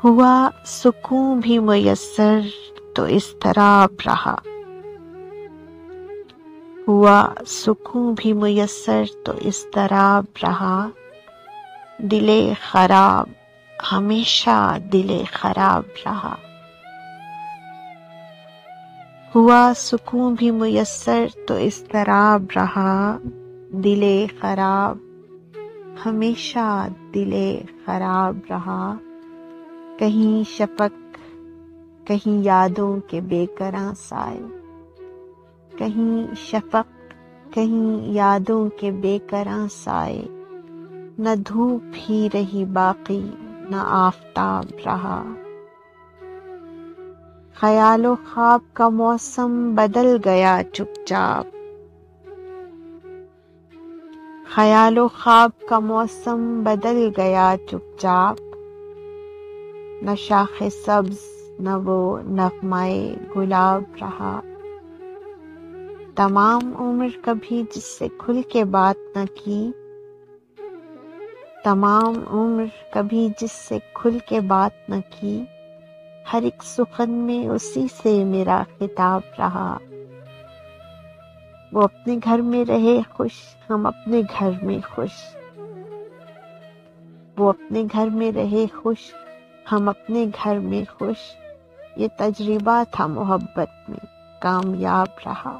ہوا سکون بھی میسر تو اضطراب رہا، ہوا سکون بھی میسر تو اضطراب رہا، دل خراب ہمیشہ دل خراب رہا۔ ہوا سکون بھی میسر تو اضطراب رہا، دل خراب ہمیشہ دل خراب رہا۔ کہیں شفق کہیں یادوں کے بے کراں سائے، کہیں شفق کہیں یادوں کے بے کراں سائے، نہ دھوپ ہی رہی باقی نہ آفتاب رہا۔ خیال و خواب کا موسم بدل گیا چپ چاپ، خیال و خواب کا موسم بدل گیا چپ چاپ، نہ شاخ سبز نہ وہ نغمہ گلاب رہا۔ تمام عمر کبھی جس سے کھل کے بات نہ کی، تمام عمر کبھی جس سے کھل کے بات نہ کی، ہر ایک سخن میں اسی سے میرا خطاب رہا۔ وہ اپنے گھر میں رہے خوش ہم اپنے گھر میں خوش، وہ اپنے گھر میں رہے خوش ہم اپنے گھر میں خوش، یہ تجربہ تھا محبت میں کامیاب رہا۔